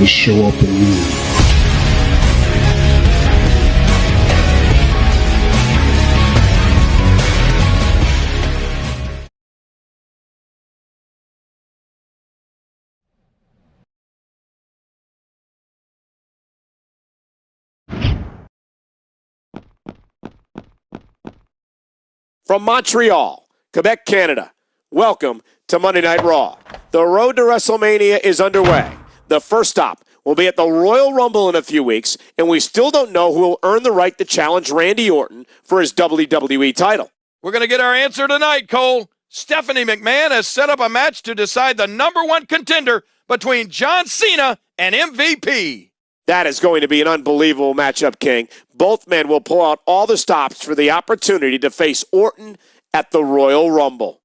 you show up and leave. From Montreal, Quebec, Canada, welcome to Monday Night Raw. The road to WrestleMania is underway. The first stop will be at the Royal Rumble in a few weeks, and we still don't know who will earn the right to challenge Randy Orton for his WWE title. We're going to get our answer tonight, Cole. Stephanie McMahon has set up a match to decide the number one contender between John Cena and MVP. That is going to be an unbelievable matchup, King. Both men will pull out all the stops for the opportunity to face Orton at the Royal Rumble.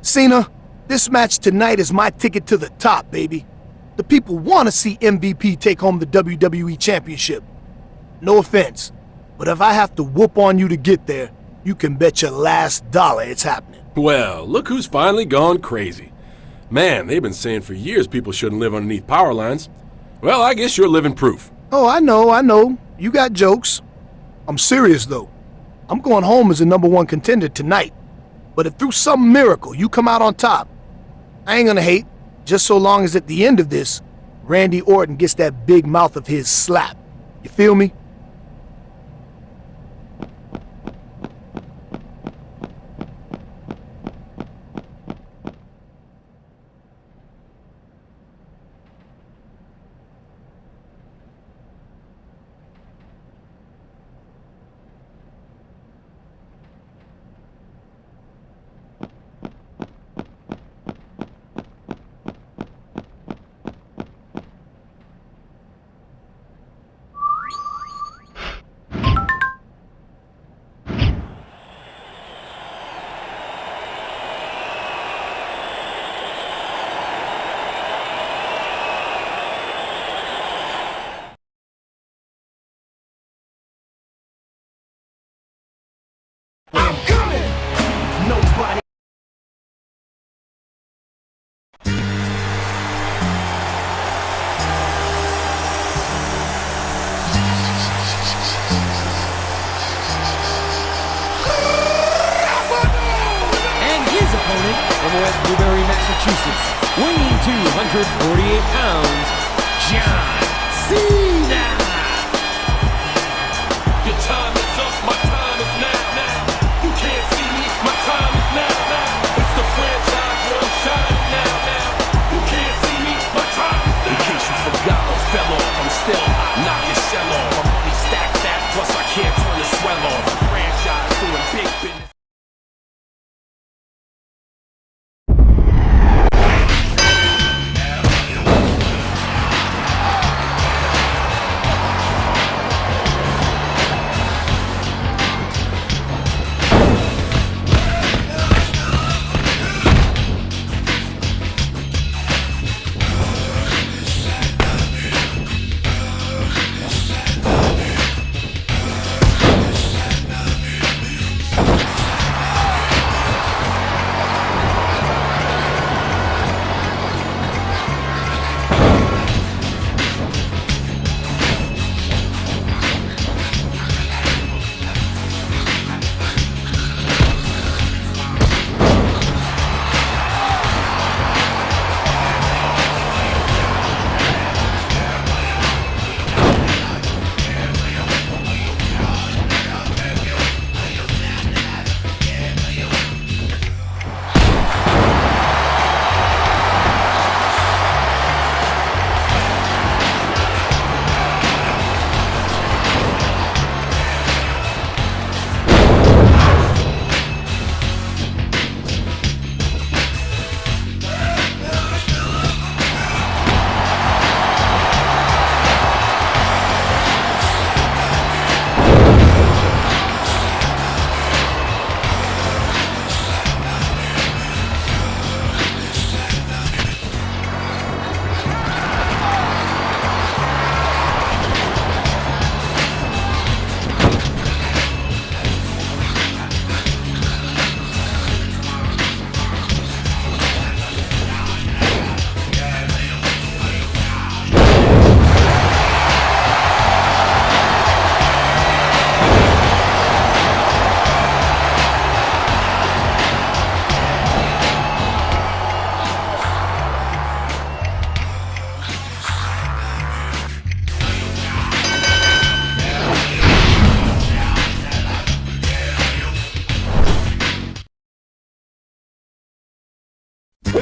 Cena, this match tonight is my ticket to the top, baby. The people want to see MVP take home the WWE Championship. No offense, but if I have to whoop on you to get there, you can bet your last dollar it's happening. Well, look who's finally gone crazy. Man, they've been saying for years people shouldn't live underneath power lines. Well, I guess you're living proof. Oh, I know. You got jokes. I'm serious, though. I'm going home as the number one contender tonight. But if through some miracle you come out on top, I ain't gonna hate, just so long as at the end of this, Randy Orton gets that big mouth of his slap. You feel me? I'm coming! Nobody... And his opponent from West Newbury, Massachusetts, weighing 248 pounds, John Cena! Your time is up, my time is now. You can't see me, my time is now. It's the franchise where I'm shining now. You can't see me, my time is now. In case you forgot or fell off, I'm still hot, knock your shell off. My money stacked fat, plus I can't turn the swell off. The franchise doing big business.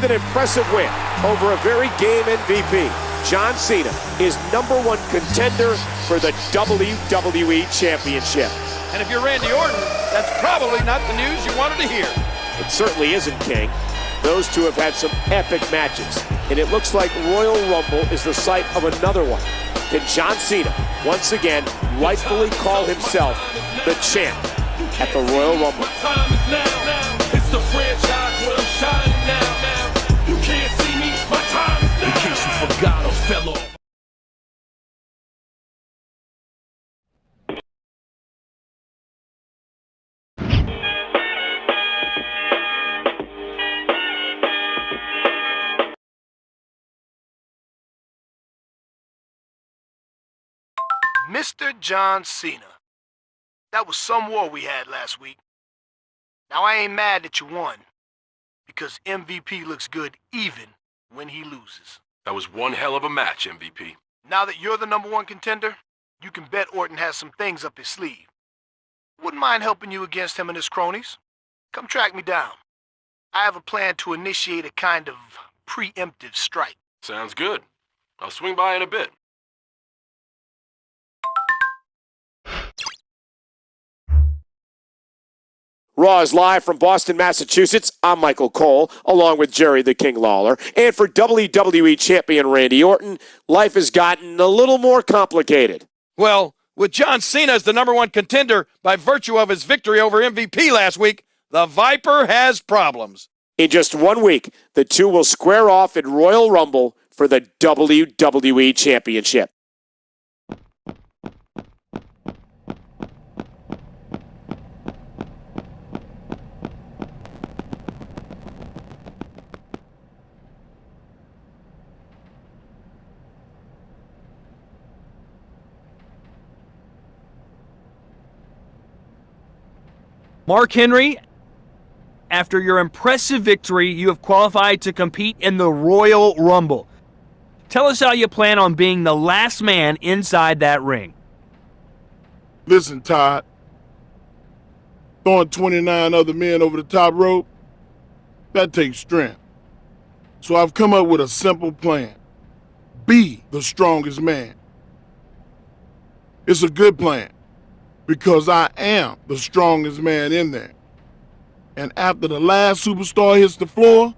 With an impressive win over a very game MVP, John Cena is #1 contender for the WWE Championship. And if you're Randy Orton, that's probably not the news you wanted to hear. It certainly isn't, King. Those two have had some epic matches, and it looks like Royal Rumble is the site of another one. Can John Cena once again rightfully call himself the champ at the Royal Rumble? Time is now. It's the franchise where I'm shining now. You can't see me. My time is now. In case you forgot or fell off. Mr. John Cena. That was some war we had last week. Now I ain't mad that you won, because MVP looks good even when he loses. That was one hell of a match, MVP. Now that you're the #1 contender, you can bet Orton has some things up his sleeve. Wouldn't mind helping you against him and his cronies. Come track me down. I have a plan to initiate a kind of preemptive strike. Sounds good. I'll swing by in a bit. Raw is live from Boston, Massachusetts. I'm Michael Cole, along with Jerry the King Lawler. And for WWE Champion Randy Orton, life has gotten a little more complicated. Well, with John Cena as the #1 contender by virtue of his victory over MVP last week, the Viper has problems. In just 1 week, the two will square off at Royal Rumble for the WWE Championship. Mark Henry, after your impressive victory, you have qualified to compete in the Royal Rumble. Tell us how you plan on being the last man inside that ring. Listen, Todd. Throwing 29 other men over the top rope, that takes strength. So I've come up with a simple plan. Be the strongest man. It's a good plan, because I am the strongest man in there. And after the last superstar hits the floor,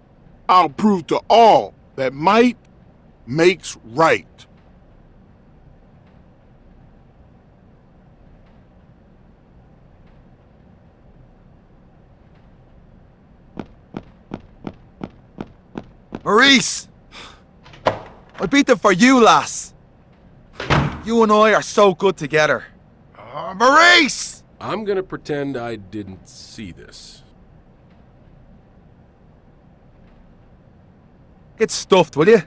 I'll prove to all that might makes right. Maurice! I beat them for you, lass. You and I are so good together. Maurice! I'm gonna pretend I didn't see this. Get stuffed, will you?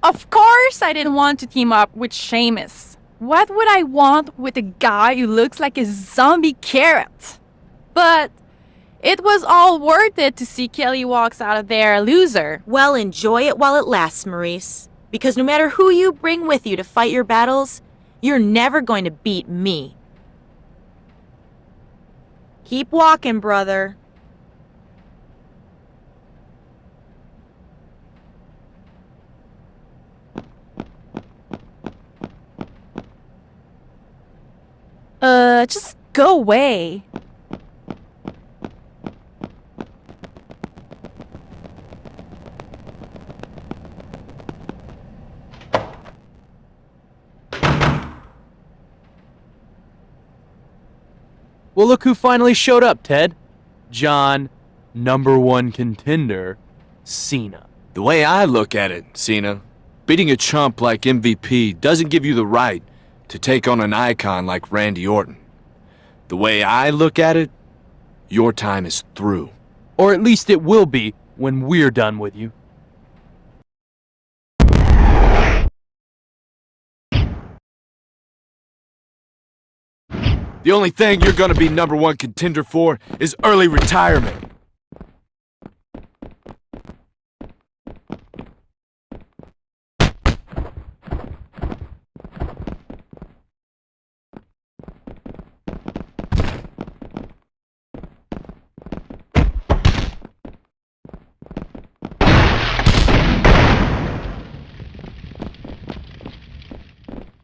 Of course I didn't want to team up with Sheamus. What would I want with a guy who looks like a zombie carrot? But it was all worth it to see Kelly walks out of there a loser. Well, enjoy it while it lasts, Maurice. Because no matter who you bring with you to fight your battles, you're never going to beat me. Keep walking, brother. Just go away. Well, look who finally showed up, Ted. John, #1 contender, Cena. The way I look at it, Cena, beating a chump like MVP doesn't give you the right to take on an icon like Randy Orton. The way I look at it, your time is through. Or at least it will be when we're done with you. The only thing you're gonna be #1 contender for is early retirement.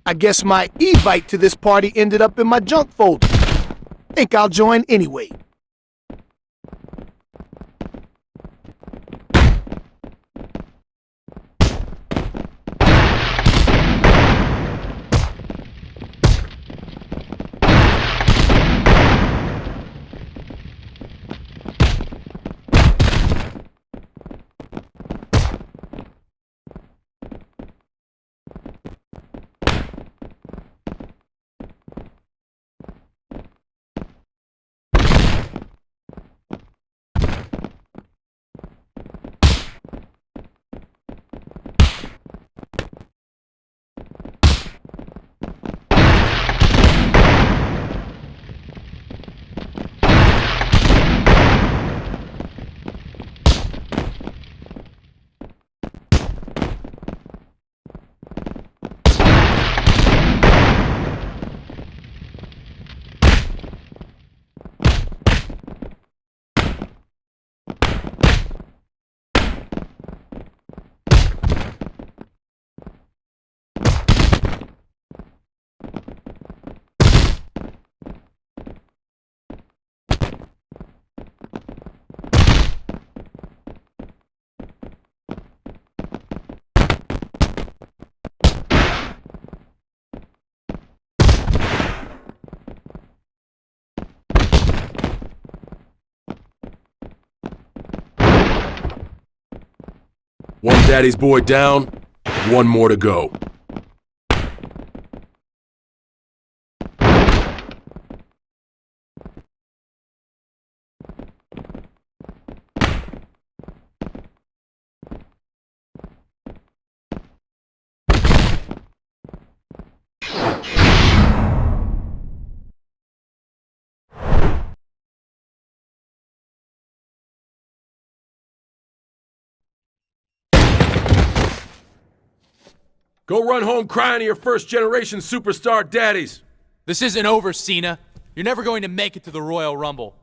I guess my invite to this party ended up in my junk folder. Think I'll join anyway. One daddy's boy down, one more to go. Go run home crying to your first-generation superstar daddies. This isn't over, Cena. You're never going to make it to the Royal Rumble.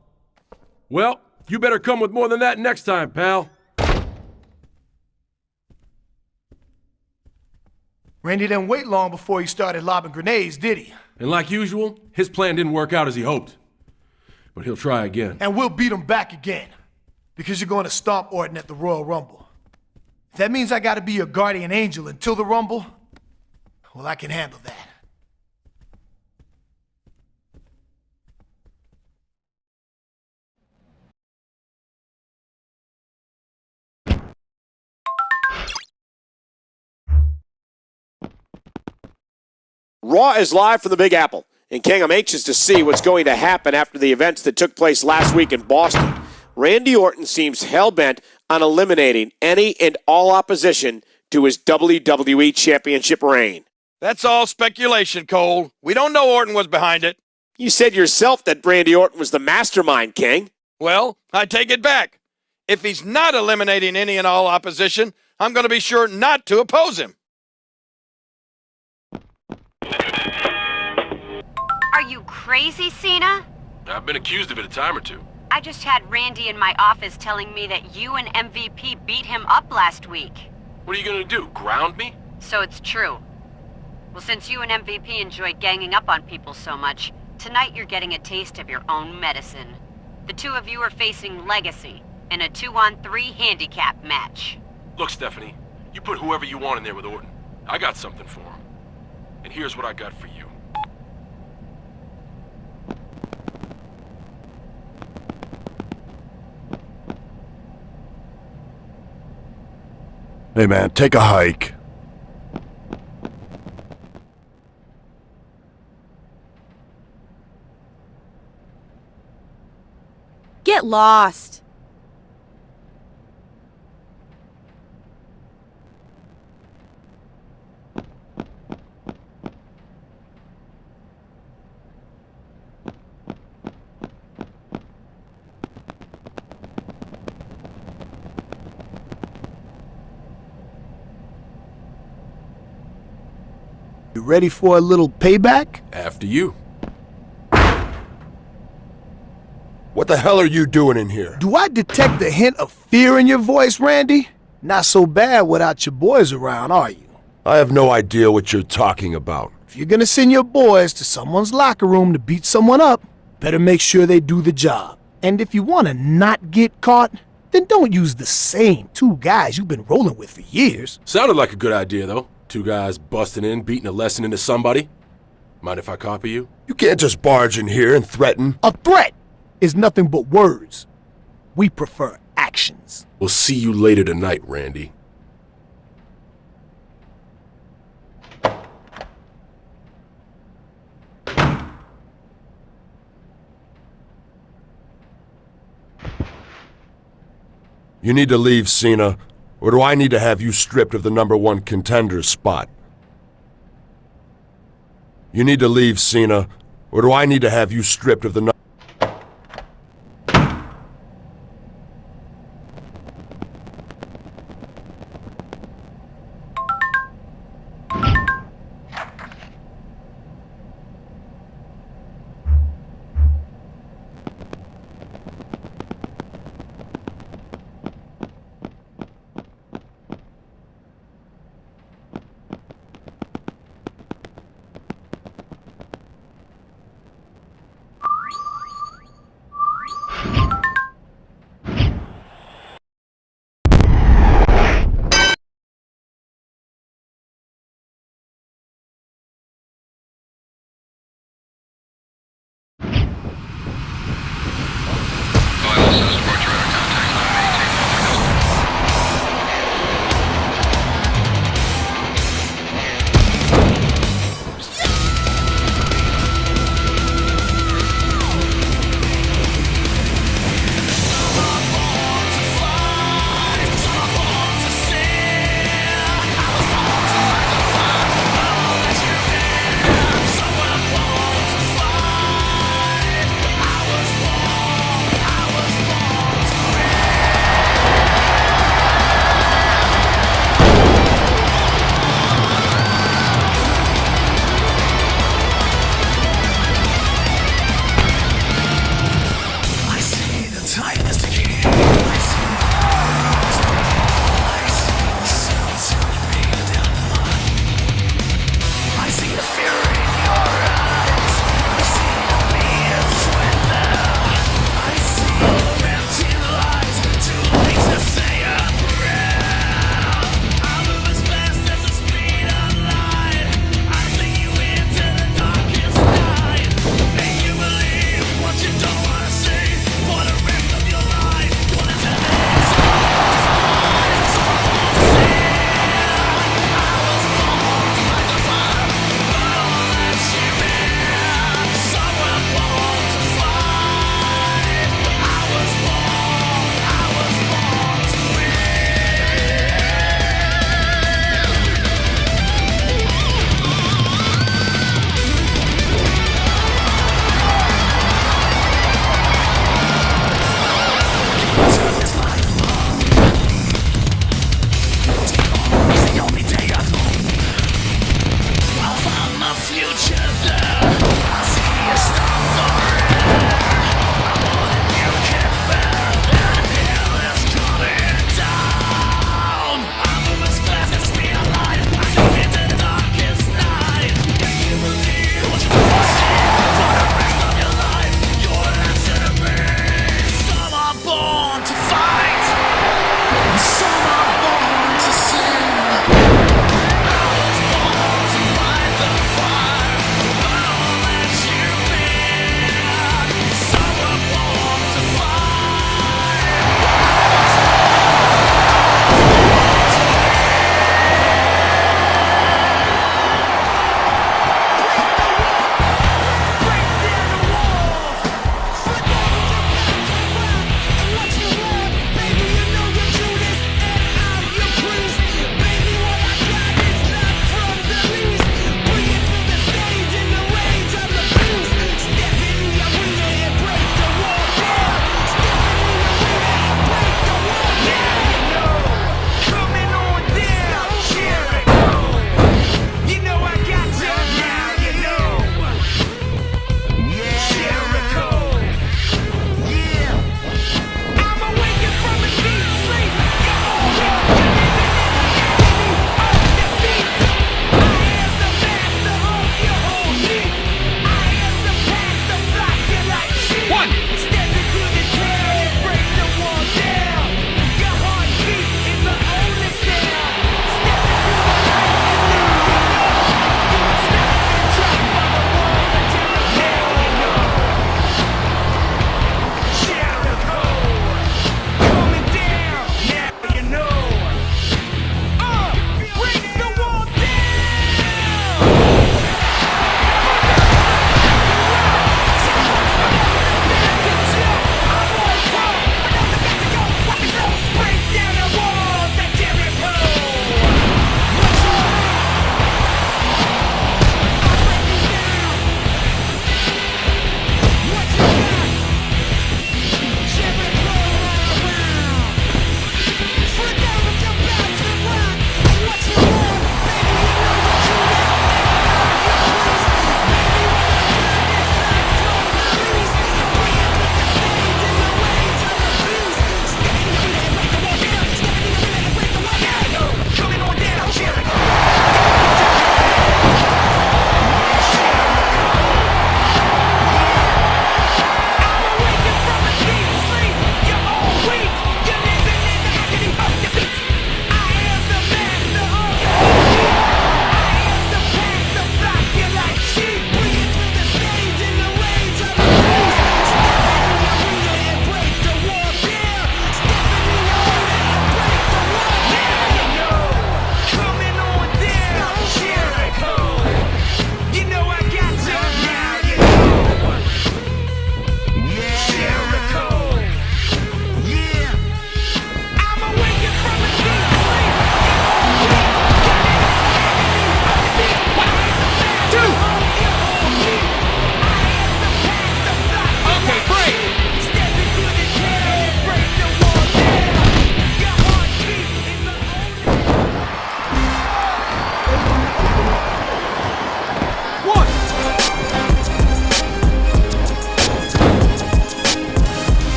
Well, you better come with more than that next time, pal. Randy didn't wait long before he started lobbing grenades, did he? And like usual, his plan didn't work out as he hoped. But he'll try again. And we'll beat him back again. Because you're going to stomp Orton at the Royal Rumble. If that means I gotta be your guardian angel until the Rumble, well, I can handle that. Raw is live from the Big Apple. And King, I'm anxious to see what's going to happen after the events that took place last week in Boston. Randy Orton seems hell-bent on eliminating any and all opposition to his WWE Championship reign. That's all speculation, Cole. We don't know Orton was behind it. You said yourself that Randy Orton was the mastermind, King. Well, I take it back. If he's not eliminating any and all opposition, I'm going to be sure not to oppose him. Are you crazy, Cena? I've been accused of it a time or two. I just had Randy in my office telling me that you and MVP beat him up last week. What are you gonna do, ground me? So it's true. Well, since you and MVP enjoy ganging up on people so much, tonight you're getting a taste of your own medicine. The two of you are facing Legacy in a 2-on-3 handicap match. Look, Stephanie, you put whoever you want in there with Orton. I got something for him. And here's what I got for you. Hey man, take a hike. Get lost. You ready for a little payback? After you. What the hell are you doing in here? Do I detect a hint of fear in your voice, Randy? Not so bad without your boys around, are you? I have no idea what you're talking about. If you're gonna send your boys to someone's locker room to beat someone up, better make sure they do the job. And if you wanna not get caught, then don't use the same two guys you've been rolling with for years. Sounded like a good idea, though. Two guys busting in, beating a lesson into somebody. Mind if I copy you? You can't just barge in here and threaten. A threat is nothing but words. We prefer actions. We'll see you later tonight, Randy. You need to leave, Cena, or do I need to have you stripped of the #1 contender spot? You need to leave, Cena, or do I need to have you stripped of the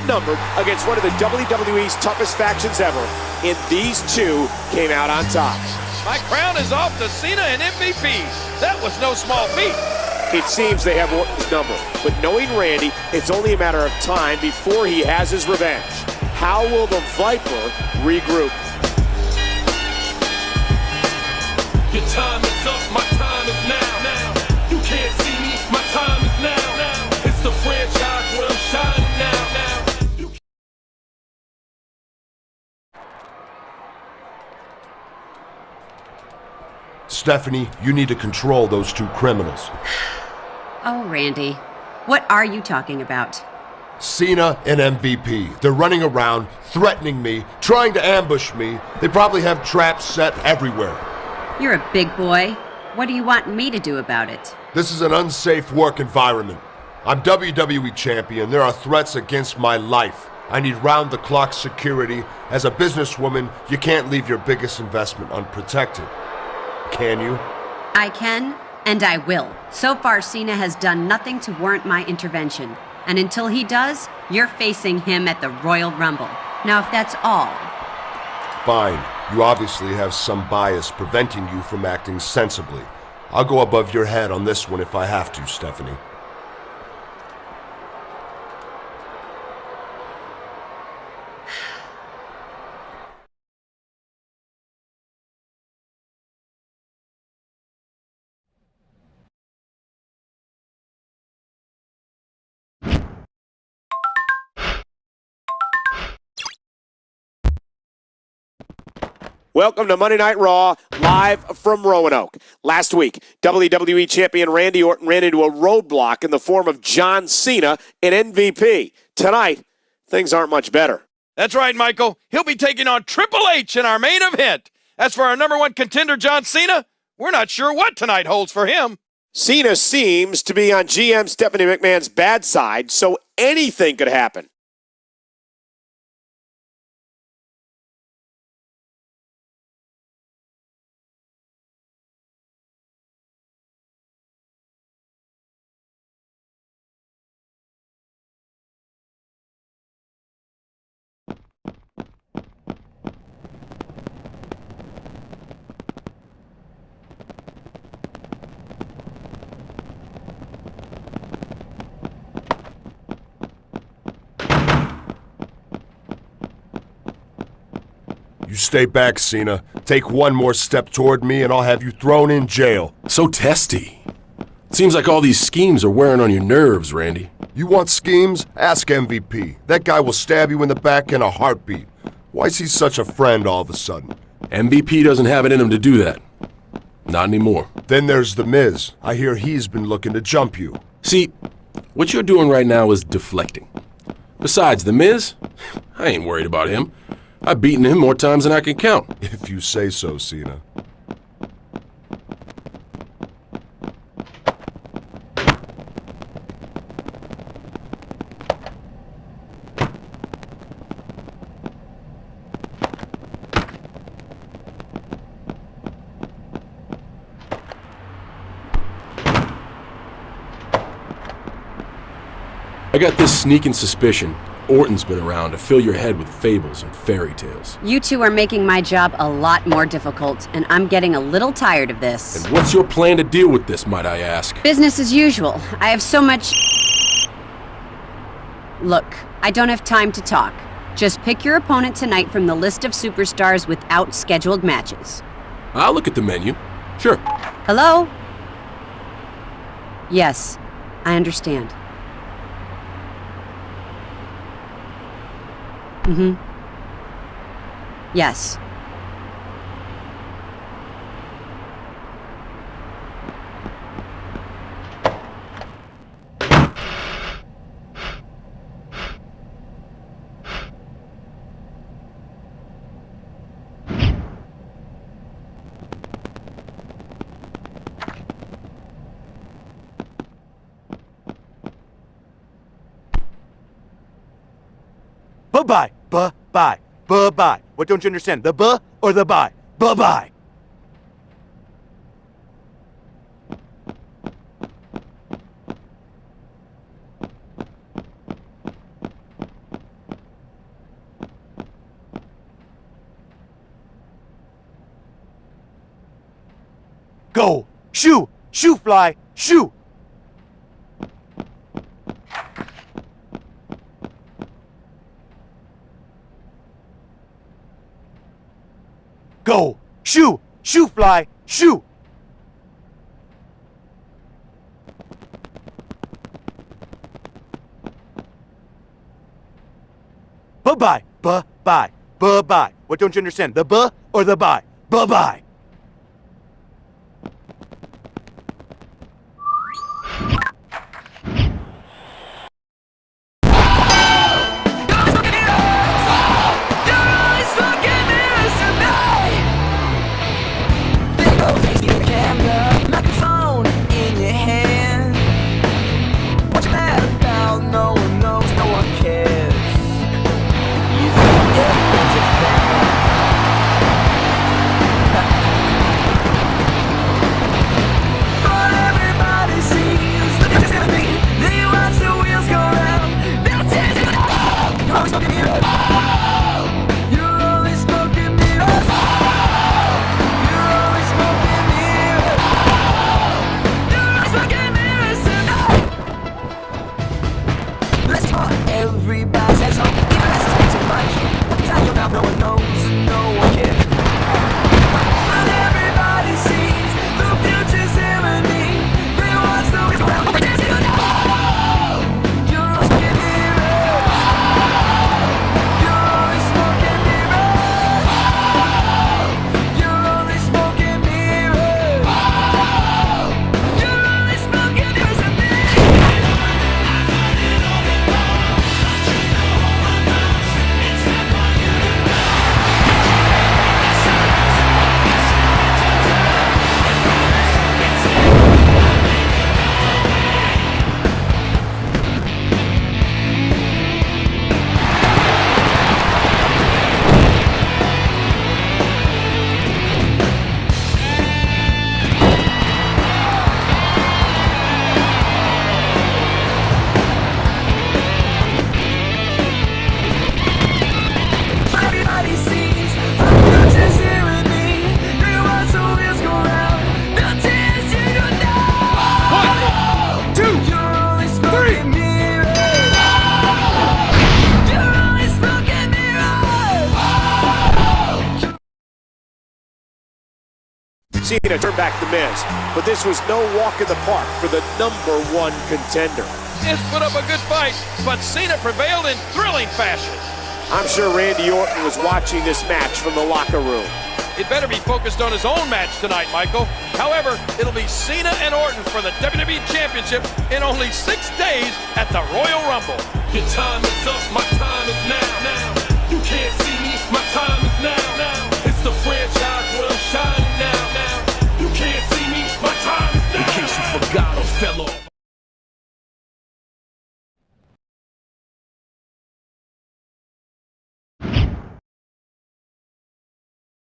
outnumbered against one of the WWE's toughest factions ever, and these two came out on top. My crown is off to Cena and MVP. That was no small feat. It seems they have Orton's number, but knowing Randy, it's only a matter of time before he has his revenge. How will the Viper regroup? Your time is up, my time is now. You can't see me, my time is now. It's the franchise where I'm shining now. Stephanie, you need to control those two criminals. Oh, Randy. What are you talking about? Cena and MVP. They're running around, threatening me, trying to ambush me. They probably have traps set everywhere. You're a big boy. What do you want me to do about it? This is an unsafe work environment. I'm WWE champion. There are threats against my life. I need round-the-clock security. As a businesswoman, you can't leave your biggest investment unprotected. Can you? I can, and I will. So far, Cena has done nothing to warrant my intervention. And until he does, you're facing him at the Royal Rumble. Now, if that's all... Fine. You obviously have some bias preventing you from acting sensibly. I'll go above your head on this one if I have to, Stephanie. Welcome to Monday Night Raw, live from Roanoke. Last week, WWE Champion Randy Orton ran into a roadblock in the form of John Cena and MVP. Tonight, things aren't much better. That's right, Michael. He'll be taking on Triple H in our main event. As for our number one contender, John Cena, we're not sure what tonight holds for him. Cena seems to be on GM Stephanie McMahon's bad side, so anything could happen. You stay back, Cena. Take one more step toward me and I'll have you thrown in jail. So testy. Seems like all these schemes are wearing on your nerves, Randy. You want schemes? Ask MVP. That guy will stab you in the back in a heartbeat. Why is he such a friend all of a sudden? MVP doesn't have it in him to do that. Not anymore. Then there's The Miz. I hear he's been looking to jump you. See, what you're doing right now is deflecting. Besides, The Miz, I ain't worried about him. I've beaten him more times than I can count. If you say so, Cena. I got this sneaking suspicion Orton's been around to fill your head with fables and fairy tales. You two are making my job a lot more difficult, and I'm getting a little tired of this. And what's your plan to deal with this, might I ask? Business as usual. I have so much... Look, I don't have time to talk. Just pick your opponent tonight from the list of superstars without scheduled matches. I'll look at the menu. Sure. Hello? Yes, I understand. Yes. Bye-bye. Bye-bye. Bye-bye. What don't you understand? The buh or the bye? Bye-bye. Go! Shoo! Shoo, fly! Shoo! Go! Shoo! Shoo, fly! Shoo! Bye-bye! Bye-bye! Bye-bye! What don't you understand? The buh or the bye? Bye-bye! Cena turned back The Miz, but this was no walk in the park for the #1 contender. Miz put up a good fight, but Cena prevailed in thrilling fashion. I'm sure Randy Orton was watching this match from the locker room. It better be focused on his own match tonight, Michael. However, it'll be Cena and Orton for the WWE Championship in only 6 days at the Royal Rumble. Your time is up, my time is now. You can't see me, my time is now. It's the franchise where I'm shining now. You can't see me, my time is now. In case you forgot or fell off.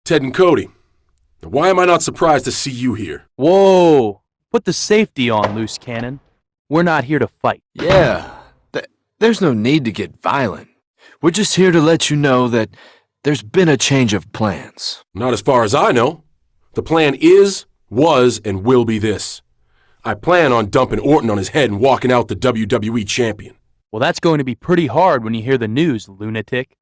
Ted and Cody, why am I not surprised to see you here? Whoa! Put the safety on, loose cannon. We're not here to fight. Yeah, there's no need to get violent. We're just here to let you know that there's been a change of plans. Not as far as I know. The plan is, was, and will be this. I plan on dumping Orton on his head and walking out the WWE champion. Well, that's going to be pretty hard when you hear the news, lunatic.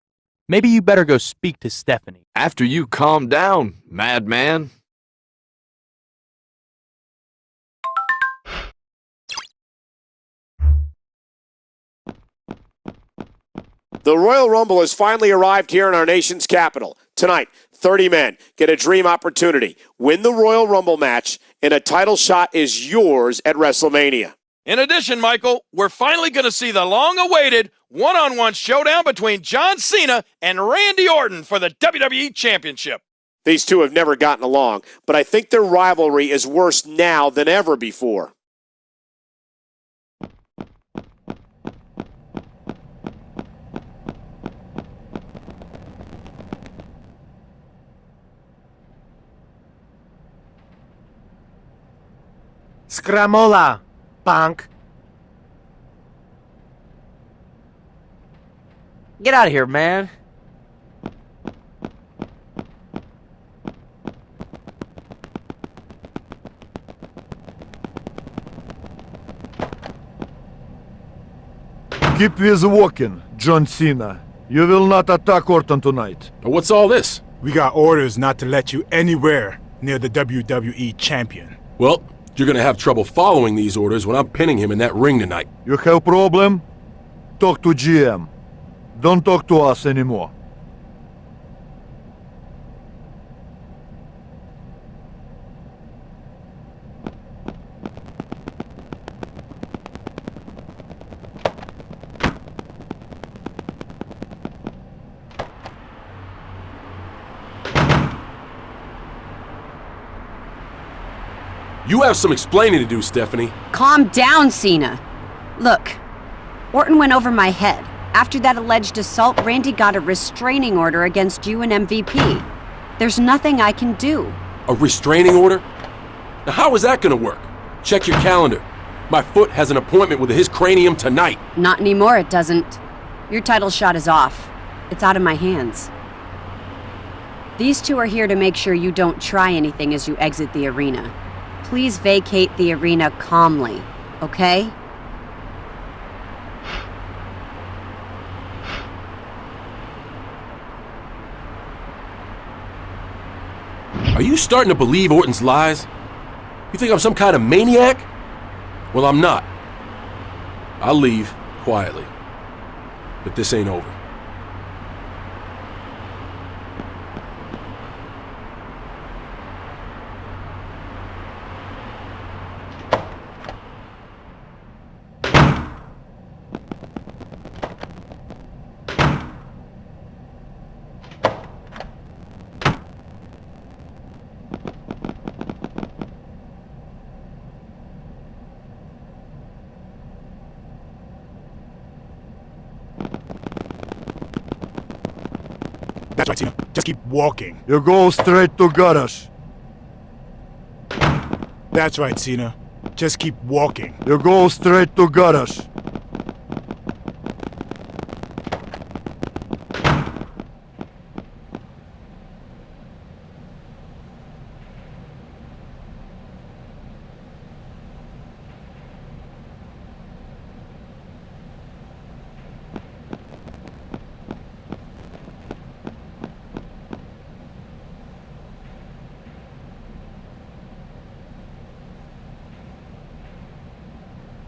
Maybe you better go speak to Stephanie. After you calm down, madman. The Royal Rumble has finally arrived here in our nation's capital. Tonight, 30 men get a dream opportunity. Win the Royal Rumble match, and a title shot is yours at WrestleMania. In addition, Michael, we're finally going to see the long-awaited one-on-one showdown between John Cena and Randy Orton for the WWE Championship. These two have never gotten along, but I think their rivalry is worse now than ever before. Scramola, punk. Get out of here, man. Keep with walking, John Cena. You will not attack Orton tonight. What's all this? We got orders not to let you anywhere near the WWE champion. Well, you're gonna have trouble following these orders when I'm pinning him in that ring tonight. You have problem? Talk to GM. Don't talk to us anymore. You have some explaining to do, Stephanie. Calm down, Cena. Look, Orton went over my head. After that alleged assault, Randy got a restraining order against you and MVP. There's nothing I can do. A restraining order? Now how is that gonna work? Check your calendar. My foot has an appointment with his cranium tonight. Not anymore, it doesn't. Your title shot is off. It's out of my hands. These two are here to make sure you don't try anything as you exit the arena. Please vacate the arena calmly, okay? Are you starting to believe Orton's lies? You think I'm some kind of maniac? Well, I'm not. I'll leave quietly. But this ain't over. That's right, Cena. Just keep walking. You go straight to garage. That's right, Cena. Just keep walking. You go straight to garage.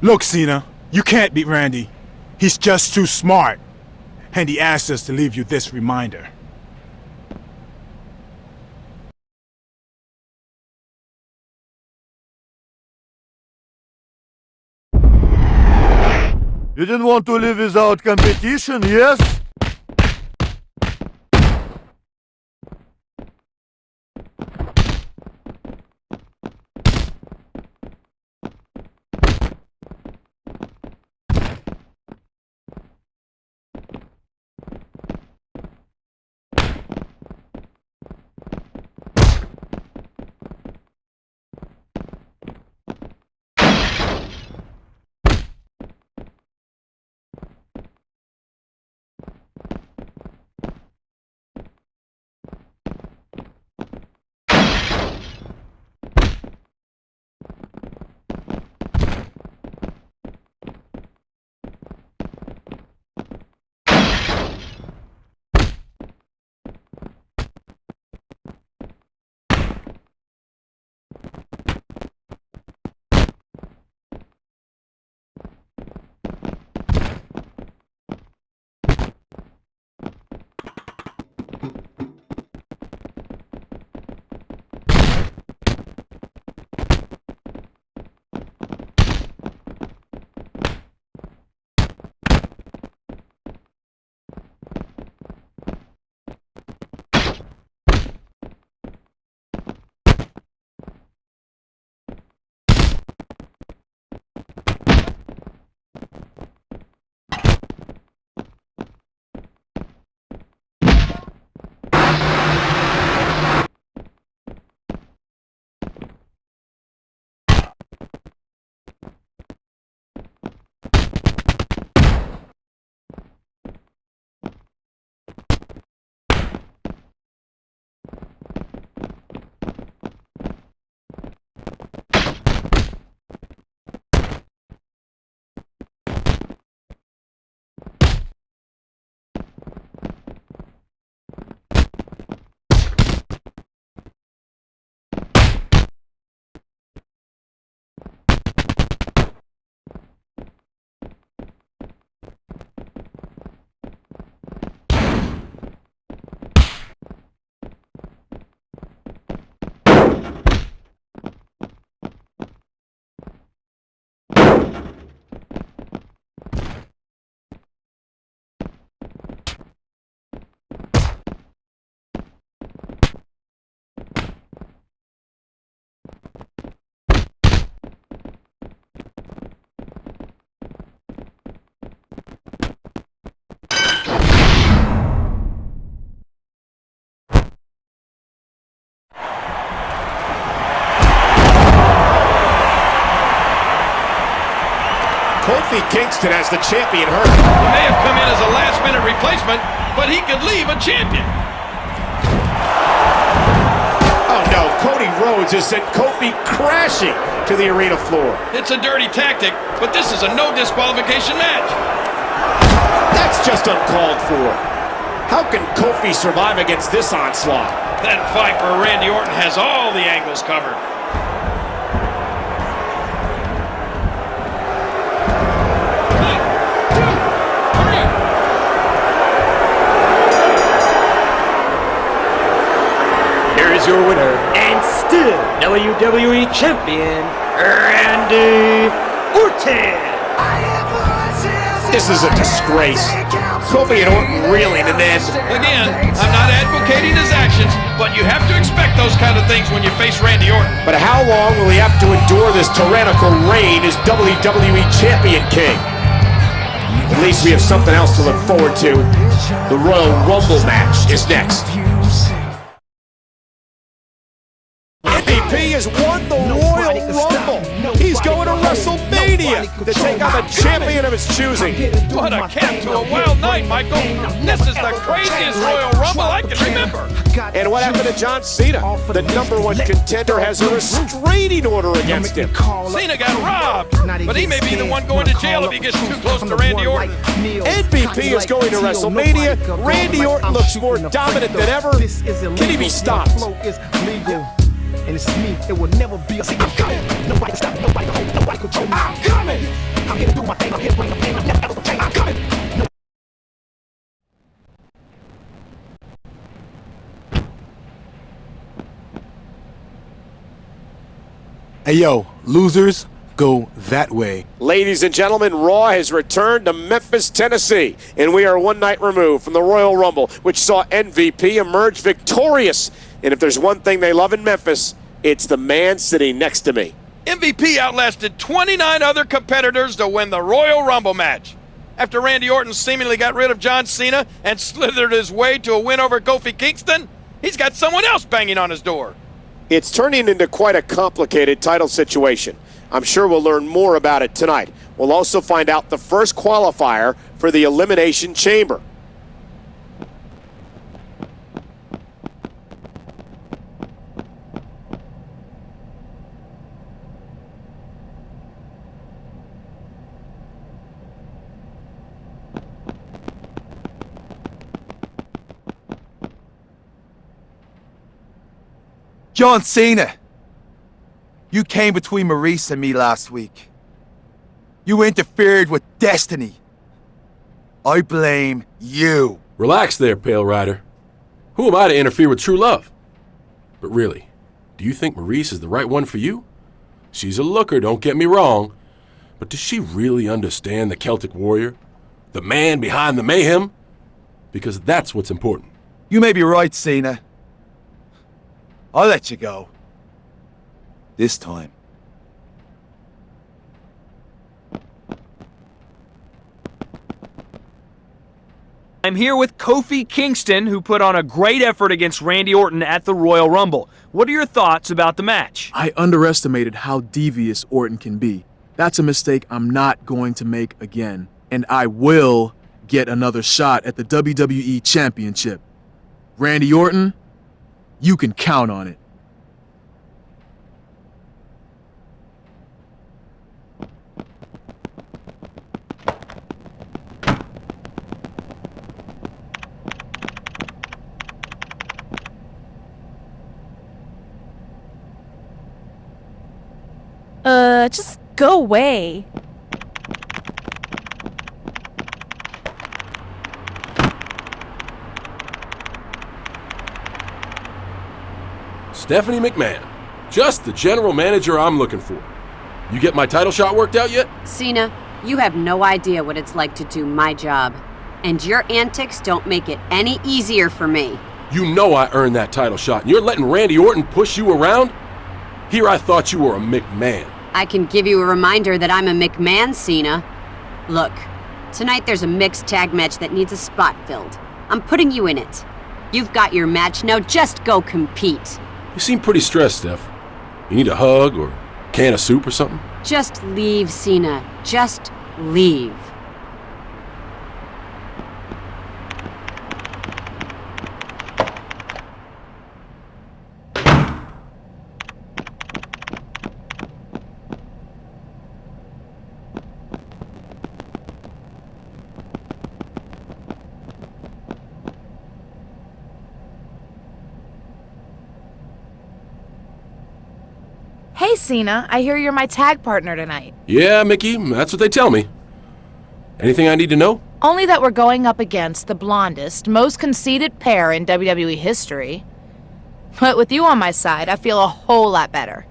Look, Cena, you can't beat Randy. He's just too smart. And he asked us to leave you this reminder. You didn't want to live without competition, yes? Kofi Kingston as the champion hurt. He may have come in as a last-minute replacement, but he could leave a champion. Oh no, Cody Rhodes has sent Kofi crashing to the arena floor. It's a dirty tactic, but this is a no disqualification match. That's just uncalled for. How can Kofi survive against this onslaught? That Viper Randy Orton has all the angles covered. Here is your winner, and still WWE Champion, Randy Orton. This is a disgrace. Kofi and Orton reeling, and then... Again, I'm not advocating his actions, but you have to expect those kind of things when you face Randy Orton. But how long will he have to endure this tyrannical reign as WWE Champion King? At least we have something else to look forward to. The Royal Rumble match is next. MVP has won the Royal Rumble. He's going to Wrestlemania to take on the champion of his choosing. What a cap to a wild night, Michael. This is the craziest Royal Rumble I can remember. And what happened to John Cena? The #1 contender has a restraining order against him. Cena got robbed, but he may be the one going to jail if he gets too close to Randy Orton. MVP is going to Wrestlemania. Randy Orton looks more dominant than ever. Can he be stopped? And it's me, it will never be a secret. Nobody can stop, nobody can hold, nobody can control me. I'm coming! I'm here to do my thing, I'm here to bring the pain, I'm never ever change. I'm coming! Hey yo, losers, go that way. Ladies and gentlemen, Raw has returned to Memphis, Tennessee, and we are one night removed from the Royal Rumble, which saw MVP emerge victorious. And if there's one thing they love in Memphis, it's the man sitting next to me. MVP outlasted 29 other competitors to win the Royal Rumble match. After Randy Orton seemingly got rid of John Cena and slithered his way to a win over Kofi Kingston, he's got someone else banging on his door. It's turning into quite a complicated title situation. I'm sure we'll learn more about it tonight. We'll also find out the first qualifier for the Elimination Chamber. John Cena, you came between Maurice and me last week. You interfered with destiny. I blame you. Relax there, Pale Rider. Who am I to interfere with true love? But really, do you think Maurice is the right one for you? She's a looker, don't get me wrong. But does she really understand the Celtic warrior? The man behind the mayhem? Because that's what's important. You may be right, Cena. I'll let you go. This time. I'm here with Kofi Kingston, who put on a great effort against Randy Orton at the Royal Rumble. What are your thoughts about the match? I underestimated how devious Orton can be. That's a mistake I'm not going to make again. And I will get another shot at the WWE Championship. Randy Orton, you can count on it. Just go away. Stephanie McMahon, just the general manager I'm looking for. You get my title shot worked out yet? Cena, you have no idea what it's like to do my job. And your antics don't make it any easier for me. You know I earned that title shot, and you're letting Randy Orton push you around? Here I thought you were a McMahon. I can give you a reminder that I'm a McMahon, Cena. Look, tonight there's a mixed tag match that needs a spot filled. I'm putting you in it. You've got your match, now just go compete. You seem pretty stressed, Steph. You need a hug or a can of soup or something? Just leave, Cena. Just leave. Hey, Cena, I hear you're my tag partner tonight. Yeah, Mickey, that's what they tell me. Anything I need to know? Only that we're going up against the blondest, most conceited pair in WWE history. But with you on my side, I feel a whole lot better.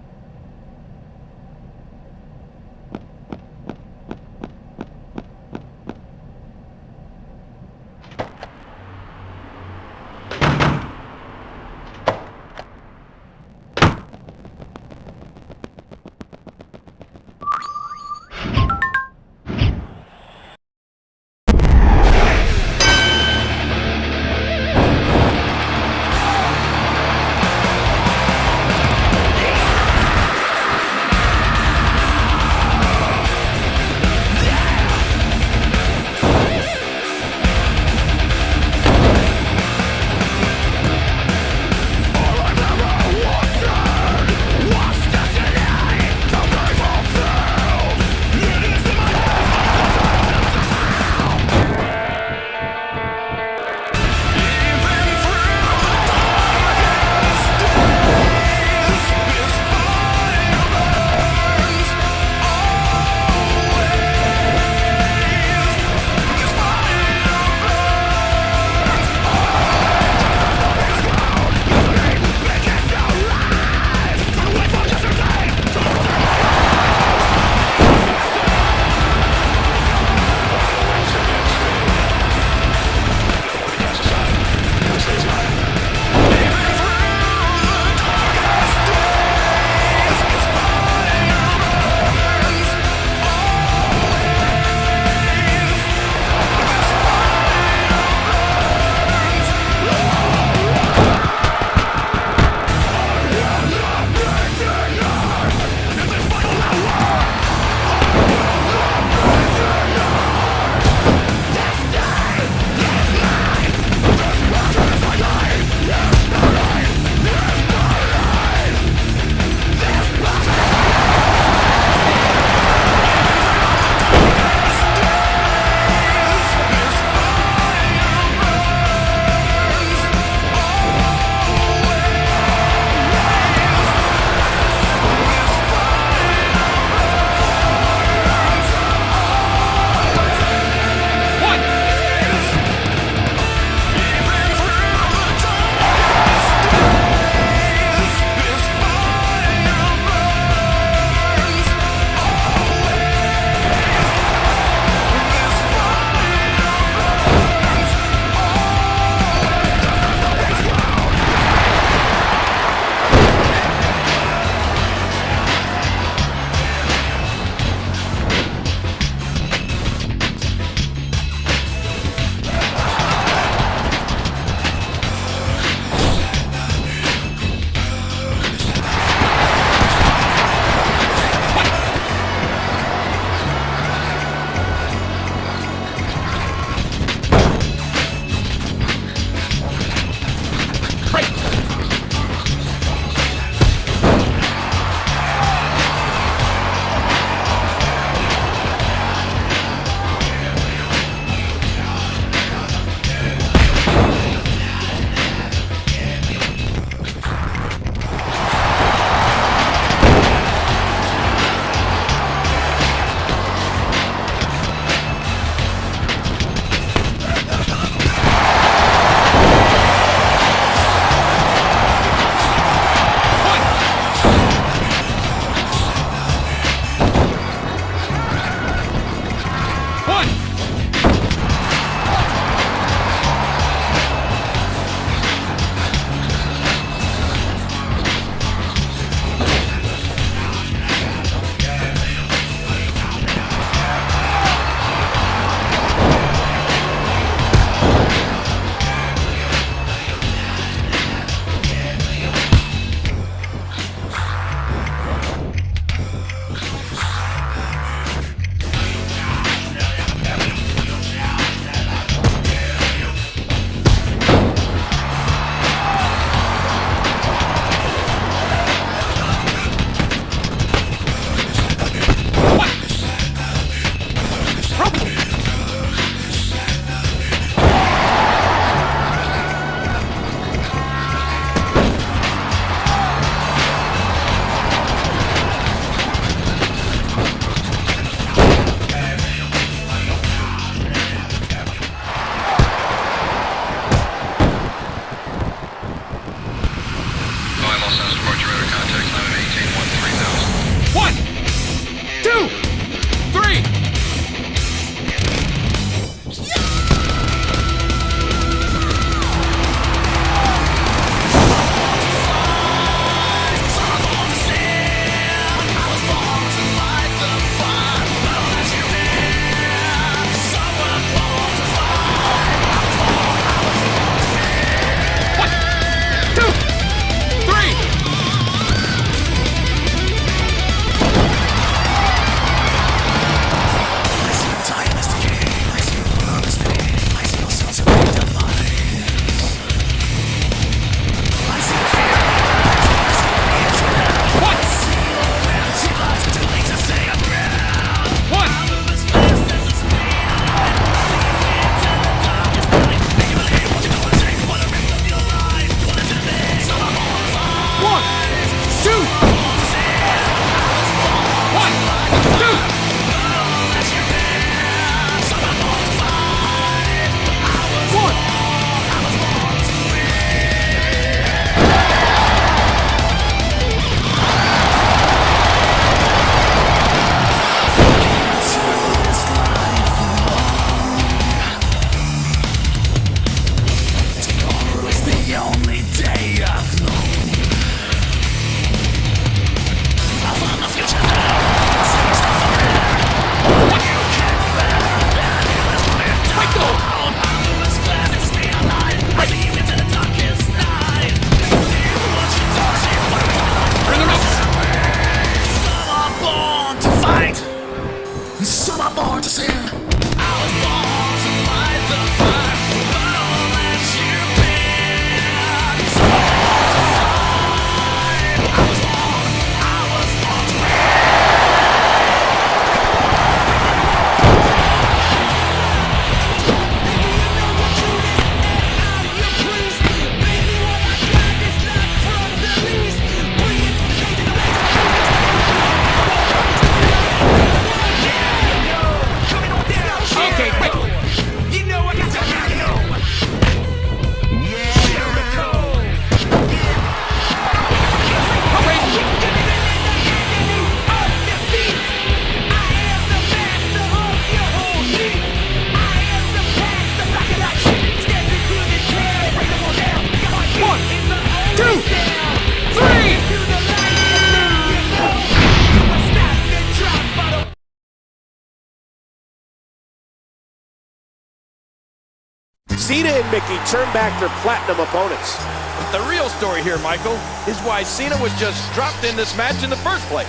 and Mickey turn back their platinum opponents. But the real story here, Michael, is why Cena was just dropped in this match in the first place.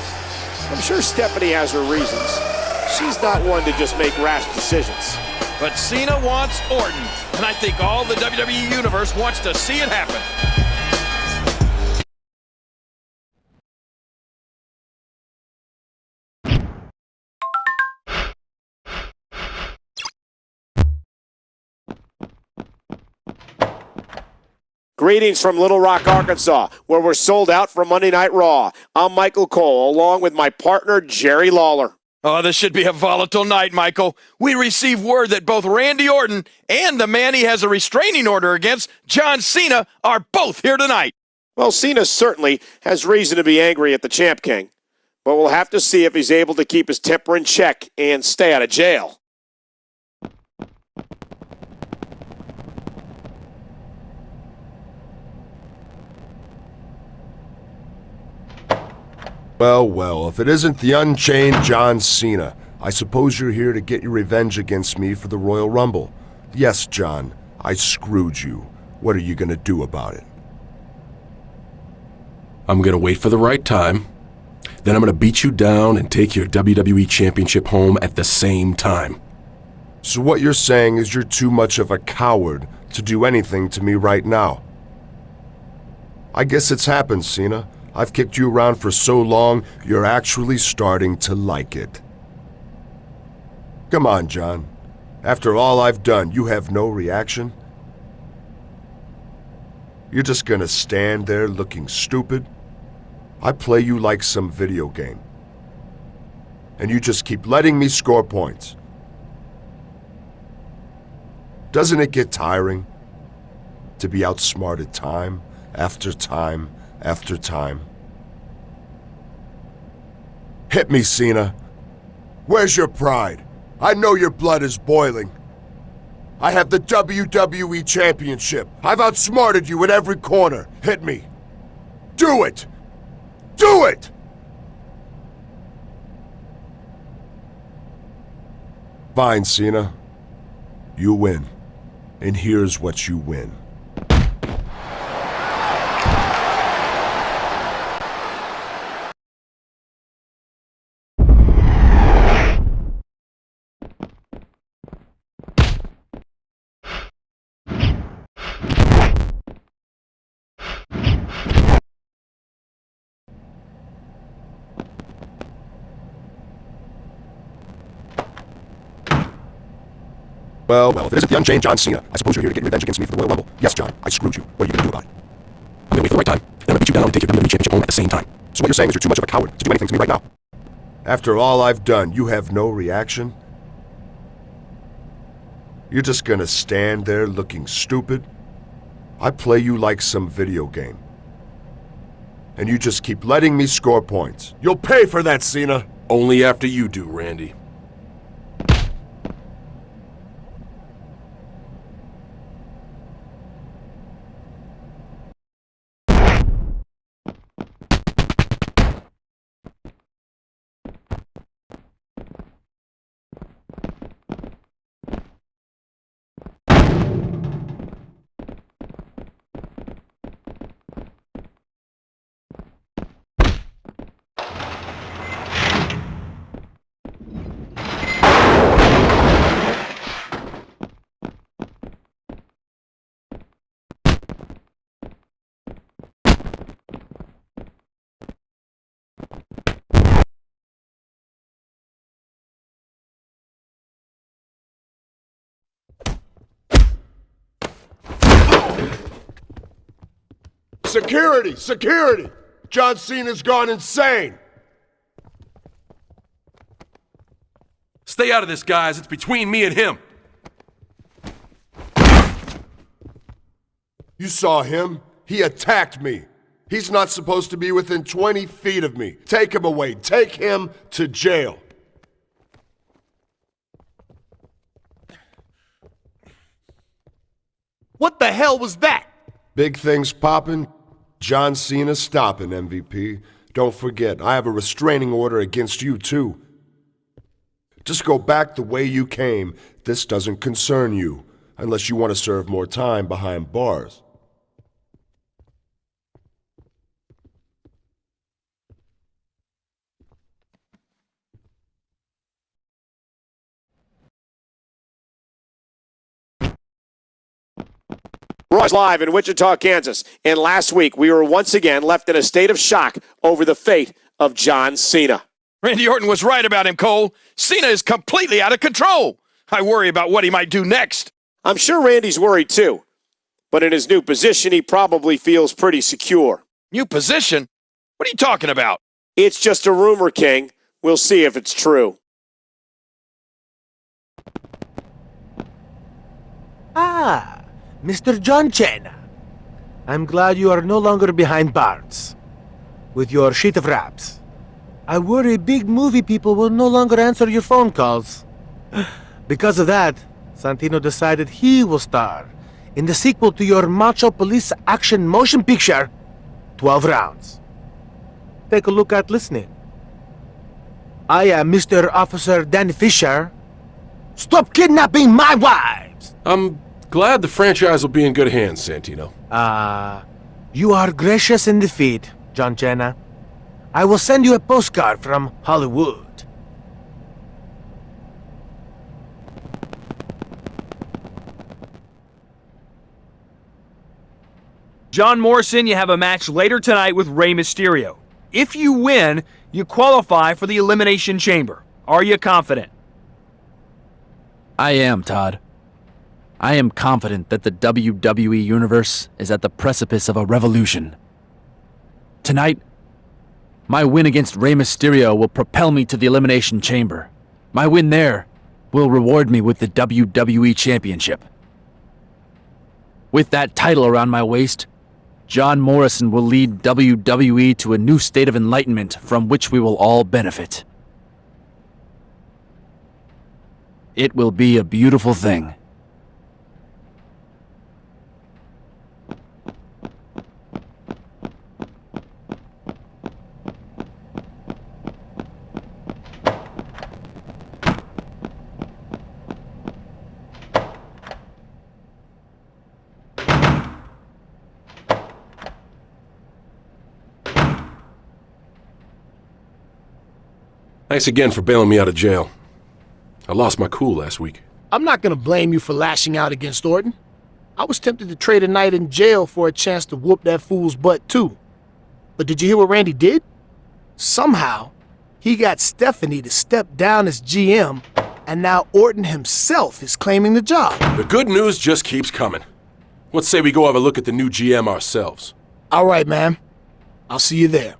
I'm sure Stephanie has her reasons. She's not one to just make rash decisions. But Cena wants Orton, and I think all the WWE Universe wants to see it happen. Greetings from Little Rock, Arkansas, where we're sold out for Monday Night Raw. I'm Michael Cole, along with my partner, Jerry Lawler. Oh, this should be a volatile night, Michael. We received word that both Randy Orton and the man he has a restraining order against, John Cena, are both here tonight. Well, Cena certainly has reason to be angry at the Champ King, but we'll have to see if he's able to keep his temper in check and stay out of jail. Well, well, if it isn't the Unchained John Cena, I suppose you're here to get your revenge against me for the Royal Rumble. Yes, John, I screwed you. What are you gonna do about it? I'm gonna wait for the right time. Then I'm gonna beat you down and take your WWE Championship home at the same time. So what you're saying is you're too much of a coward to do anything to me right now. I guess it's happened, Cena. I've kicked you around for so long, you're actually starting to like it. Come on, John. After all I've done, you have no reaction? You're just gonna stand there looking stupid? I play you like some video game. And you just keep letting me score points. Doesn't it get tiring to be outsmarted time after time after time? Hit me, Cena. Where's your pride? I know your blood is boiling. I have the WWE Championship. I've outsmarted you at every corner. Hit me. Do it! Do it! Fine, Cena. You win. And here's what you win. Well, if it isn't the Unchained John Cena, I suppose you're here to get revenge against me for the Royal Rumble. Yes, John, I screwed you. What are you gonna do about it? I'm gonna wait for the right time. Then I'm gonna beat you down and take your WWE Championship home at the same time. So what you're saying is you're too much of a coward to do anything to me right now? After all I've done, you have no reaction? You're just gonna stand there looking stupid? I play you like some video game. And you just keep letting me score points. You'll pay for that, Cena! Only after you do, Randy. Security! Security! John Cena's gone insane! Stay out of this, guys. It's between me and him. You saw him. He attacked me. He's not supposed to be within 20 feet of me. Take him away. Take him to jail. What the hell was that? Big things popping. John Cena stopping, MVP. Don't forget, I have a restraining order against you, too. Just go back the way you came. This doesn't concern you. unless you want to serve more time behind bars. Raw's live in Wichita, Kansas. And last week, we were once again left in a state of shock over the fate of John Cena. Randy Orton was right about him, Cole. Cena is completely out of control. I worry about what he might do next. I'm sure Randy's worried too. But in his new position, he probably feels pretty secure. New position? What are you talking about? It's just a rumor, King. We'll see if it's true. Ah, Mr. John Cena. I'm glad you are no longer behind bars with your sheet of raps. I worry big movie people will no longer answer your phone calls. Because of that, Santino decided he will star in the sequel to your Macho Police action motion picture, 12 Rounds. Take a look at listening. I am Mr. Officer Danny Fisher. Stop kidnapping my wives! I'm glad the franchise will be in good hands, Santino. You are gracious in defeat, John Cena. I will send you a postcard from Hollywood. John Morrison, you have a match later tonight with Rey Mysterio. If you win, you qualify for the Elimination Chamber. Are you confident? I am, Todd. I am confident that the WWE Universe is at the precipice of a revolution. Tonight, my win against Rey Mysterio will propel me to the Elimination Chamber. My win there will reward me with the WWE Championship. With that title around my waist, John Morrison will lead WWE to a new state of enlightenment from which we will all benefit. It will be a beautiful thing. Thanks again for bailing me out of jail. I lost my cool last week. I'm not gonna blame you for lashing out against Orton. I was tempted to trade a night in jail for a chance to whoop that fool's butt too. But did you hear what Randy did? Somehow, he got Stephanie to step down as GM, and now Orton himself is claiming the job. The good news just keeps coming. Let's say we go have a look at the new GM ourselves. All right, man. I'll see you there.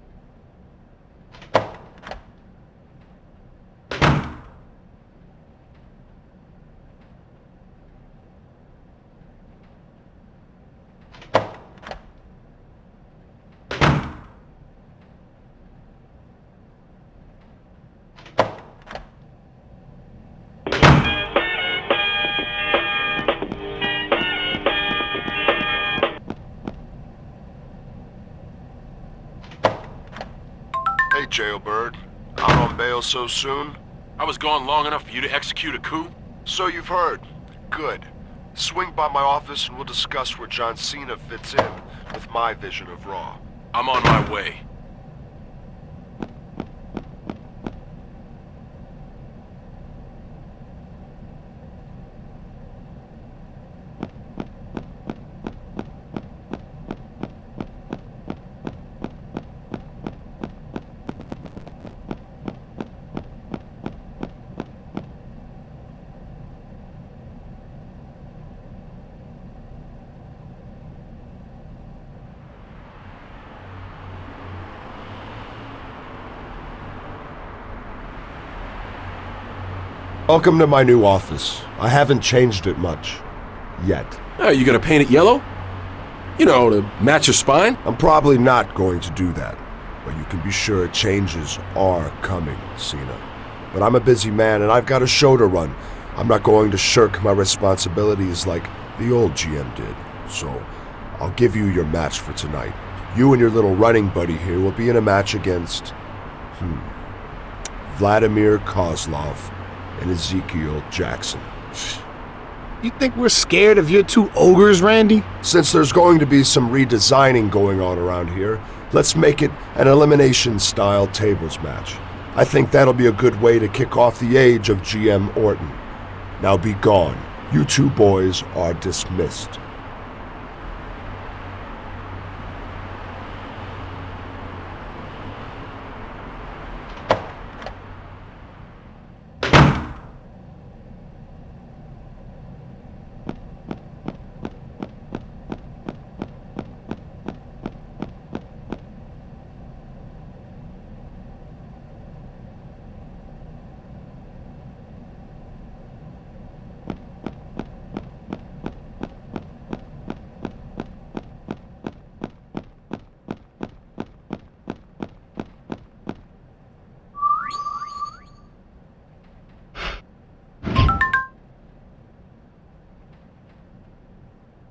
Hey, Jailbird. Out on bail so soon? I was gone long enough for you to execute a coup? So you've heard. Good. Swing by my office and we'll discuss where John Cena fits in with my vision of Raw. I'm on my way. Welcome to my new office. I haven't changed it much. Yet. You gonna paint it yellow? You know, to match your spine? I'm probably not going to do that. But you can be sure changes are coming, Cena. But I'm a busy man and I've got a show to run. I'm not going to shirk my responsibilities like the old GM did. So, I'll give you your match for tonight. You and your little running buddy here will be in a match against... Vladimir Kozlov and Ezekiel Jackson. You think we're scared of your two ogres, Randy? Since there's going to be some redesigning going on around here, let's make it an elimination-style tables match. I think that'll be a good way to kick off the age of GM Orton. Now be gone. You two boys are dismissed.